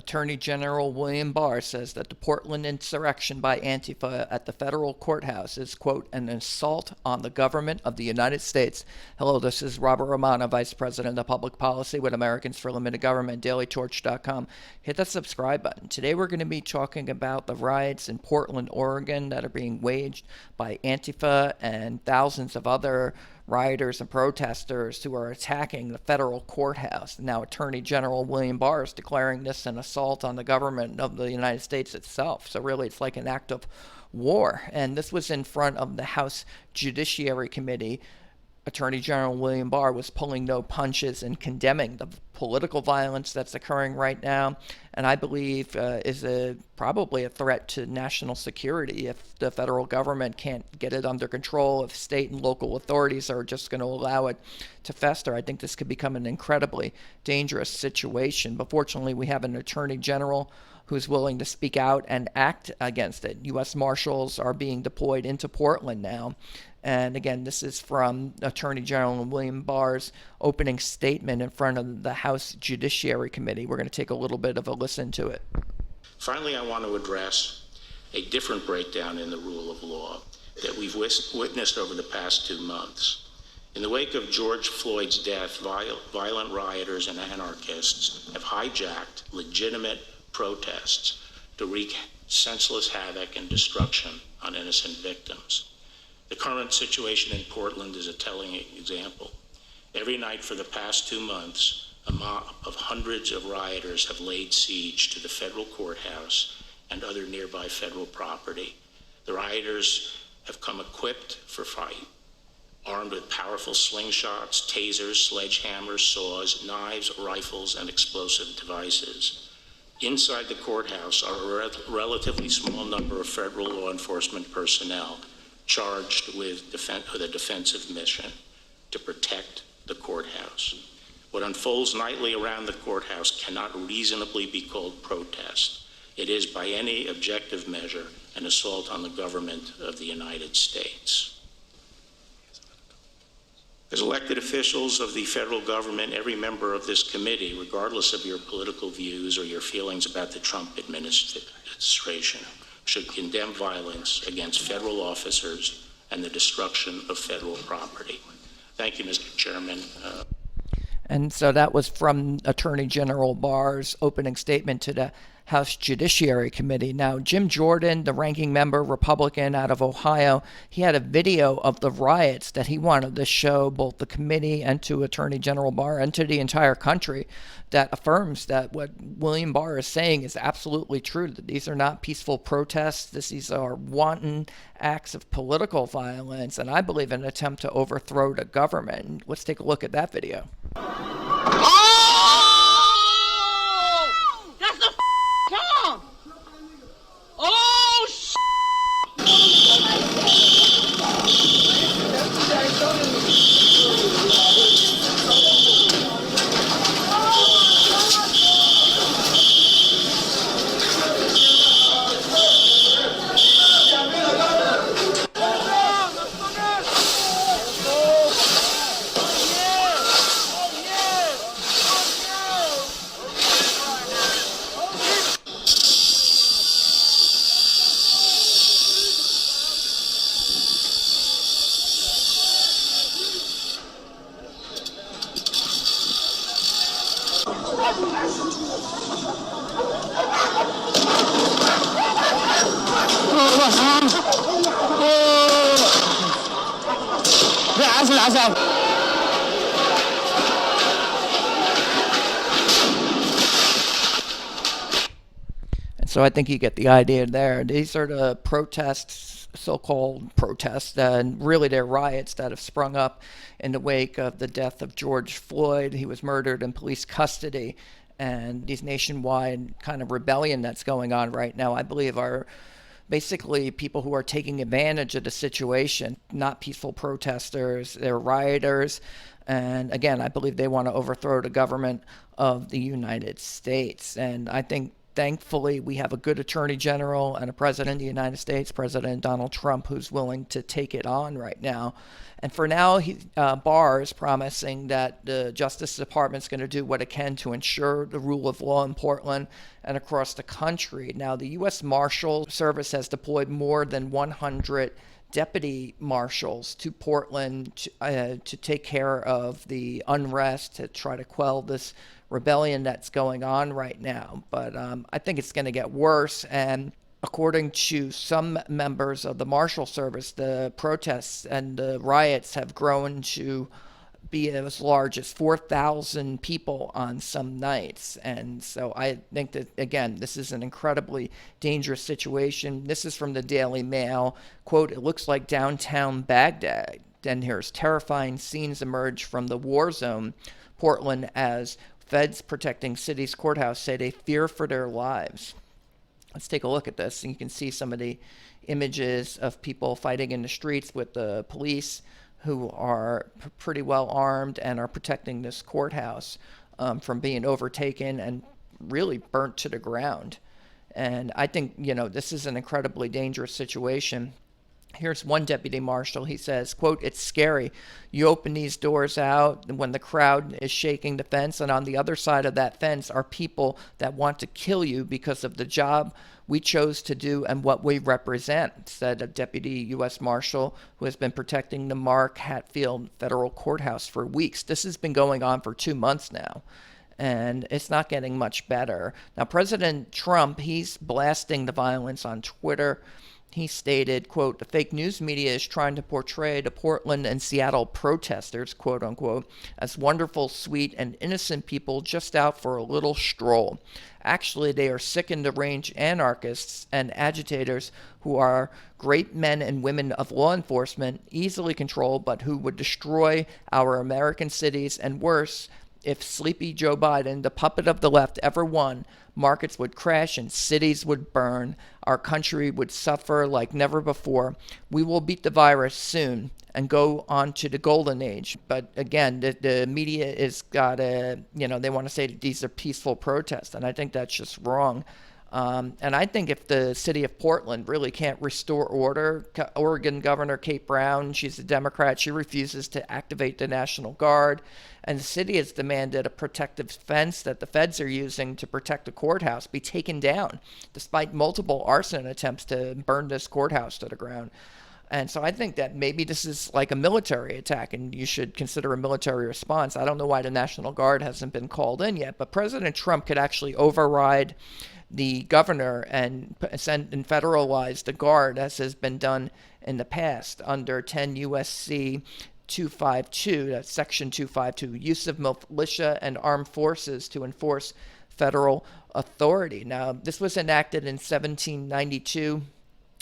Attorney General William Barr says that the Portland insurrection by Antifa at the federal courthouse is, quote, an assault on the government of the United States. Hello, this is Robert Romano, Vice President of Public Policy with Americans for Limited Government, dailytorch.com. Hit that subscribe button. Today we're going to be talking about the riots in Portland, Oregon that are being waged by Antifa and thousands of other rioters and protesters who are attacking the federal courthouse. Now, Attorney General William Barr is declaring this an assault on the government of the United States itself. So really, it's like an act of war. And this was in front of the House Judiciary Committee. Attorney General William Barr was pulling no punches and condemning the political violence that's occurring right now, and I believe is probably a threat to national security if the federal government can't get it under control, if state and local authorities are just going to allow it to fester. I think this could become an incredibly dangerous situation. But fortunately, we have an attorney general who's willing to speak out and act against it. U.S. Marshals are being deployed into Portland now. And again, this is from Attorney General William Barr's opening statement in front of the House Judiciary Committee. We're going to take a little bit of a listen to it. Finally, I want to address a different breakdown in the rule of law that we've witnessed over the past 2 months. In the wake of George Floyd's death, violent rioters and anarchists have hijacked legitimate protests to wreak senseless havoc and destruction on innocent victims. The current situation in Portland is a telling example. Every night for the past 2 months, a mob of hundreds of rioters have laid siege to the federal courthouse and other nearby federal property. The rioters have come equipped for fight, armed with powerful slingshots, tasers, sledgehammers, saws, knives, rifles, and explosive devices. Inside the courthouse are a relatively small number of federal law enforcement personnel charged with a defensive mission to protect the courthouse. What unfolds nightly around the courthouse cannot reasonably be called protest. It is, by any objective measure, an assault on the government of the United States. As elected officials of the federal government, every member of this committee, regardless of your political views or your feelings about the Trump administration, should condemn violence against federal officers and the destruction of federal property. Thank you, Mr. Chairman. And so that was from Attorney General Barr's opening statement to the House Judiciary Committee. Now, Jim Jordan, the ranking member Republican out of Ohio, he had a video of the riots that he wanted to show both the committee and to Attorney General Barr and to the entire country that affirms that what William Barr is saying is absolutely true, that these are not peaceful protests. These are wanton acts of political violence, and I believe an attempt to overthrow the government. Let's take a look at that video. And so I think you get the idea there. These are the protests, so-called protests, and really they're riots that have sprung up in the wake of the death of George Floyd. He was murdered in police custody, and these nationwide kind of rebellion that's going on right now, I believe, are basically people who are taking advantage of the situation, not peaceful protesters. They're rioters. And again, I believe they want to overthrow the government of the United States. And I think, thankfully, we have a good attorney general and a president of the United States, President Donald Trump, who's willing to take it on right now. And for now, Barr is promising that the Justice Department is going to do what it can to ensure the rule of law in Portland and across the country. Now, the U.S. Marshal Service has deployed more than 100 deputy marshals to Portland to take care of the unrest, to try to quell this rebellion that's going on right now. But I think it's going to get worse. And according to some members of the Marshal Service, the protests and the riots have grown to be as large as 4,000 people on some nights. And so I think that, again, this is an incredibly dangerous situation. This is from the Daily Mail. Quote, "It looks like downtown Baghdad." Then here's terrifying scenes emerge from the war zone, Portland, as feds protecting city's courthouse say they fear for their lives. Let's take a look at this. And you can see some of the images of people fighting in the streets with the police who are pretty well armed and are protecting this courthouse from being overtaken and really burnt to the ground. And I think, this is an incredibly dangerous situation. Here's one deputy marshal. He says, quote, "It's scary. You open these doors out when the crowd is shaking the fence, and on the other side of that fence are people that want to kill you because of the job we chose to do and what we represent," said a deputy U.S. Marshal who has been protecting the Mark Hatfield Federal Courthouse for weeks. This has been going on for 2 months now, and it's not getting much better. Now, President Trump, he's blasting the violence on Twitter. He stated, quote, "The fake news media is trying to portray the Portland and Seattle protesters, quote unquote, as wonderful, sweet, and innocent people just out for a little stroll. Actually, they are sick and deranged anarchists and agitators who are great men and women of law enforcement, easily controlled, but who would destroy our American cities, and worse, if sleepy Joe Biden, the puppet of the left, ever won, markets would crash and cities would burn. Our country would suffer like never before. We will beat the virus soon and go on to the golden age." But again, the media is got they want to say that these are peaceful protests, and I think that's just wrong. And I think if the city of Portland really can't restore order, Oregon Governor Kate Brown, she's a Democrat, she refuses to activate the National Guard. And the city has demanded a protective fence that the feds are using to protect the courthouse be taken down, despite multiple arson attempts to burn this courthouse to the ground. And so I think that maybe this is like a military attack, and you should consider a military response. I don't know why the National Guard hasn't been called in yet, but President Trump could actually override the governor and send and federalize the Guard, as has been done in the past under 10 U.S.C. 252, that's Section 252, use of militia and armed forces to enforce federal authority. Now, this was enacted in 1792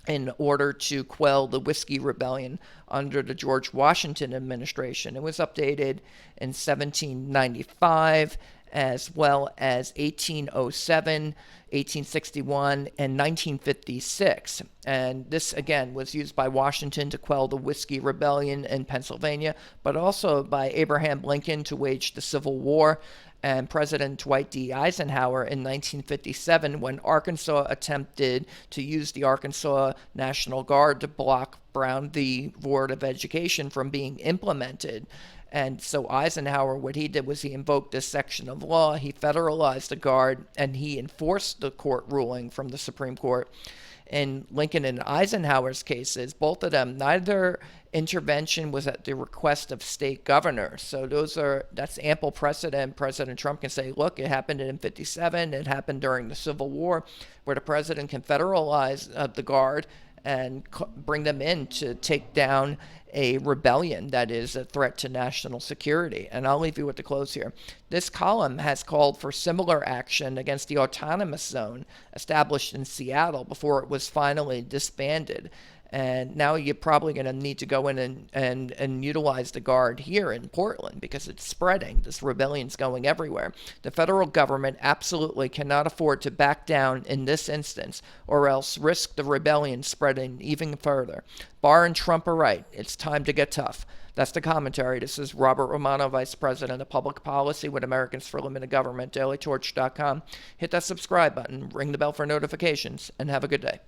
in order to quell the Whiskey Rebellion under the George Washington administration. It was updated in 1795, as well as 1807, 1861, and 1956. And this, again, was used by Washington to quell the Whiskey Rebellion in Pennsylvania, but also by Abraham Lincoln to wage the Civil War, and President Dwight D. Eisenhower in 1957 when Arkansas attempted to use the Arkansas National Guard to block Brown v. Board of Education from being implemented. And so Eisenhower, what he did was he invoked this section of law, he federalized the Guard, and he enforced the court ruling from the Supreme Court. In Lincoln and Eisenhower's cases, both of them, neither intervention was at the request of state governors. So that's ample precedent. President Trump can say, look, it happened in 57, it happened during the Civil War, where the president can federalize the Guard and bring them in to take down a rebellion that is a threat to national security. And I'll leave you with the close here. This column has called for similar action against the autonomous zone established in Seattle before it was finally disbanded. And now you're probably going to need to go in and utilize the Guard here in Portland because it's spreading. This rebellion's going everywhere. The federal government absolutely cannot afford to back down in this instance or else risk the rebellion spreading even further. Barr and Trump are right. It's time to get tough. That's the commentary. This is Robert Romano, Vice President of Public Policy with Americans for Limited Government, dailytorch.com. Hit that subscribe button, ring the bell for notifications, and have a good day.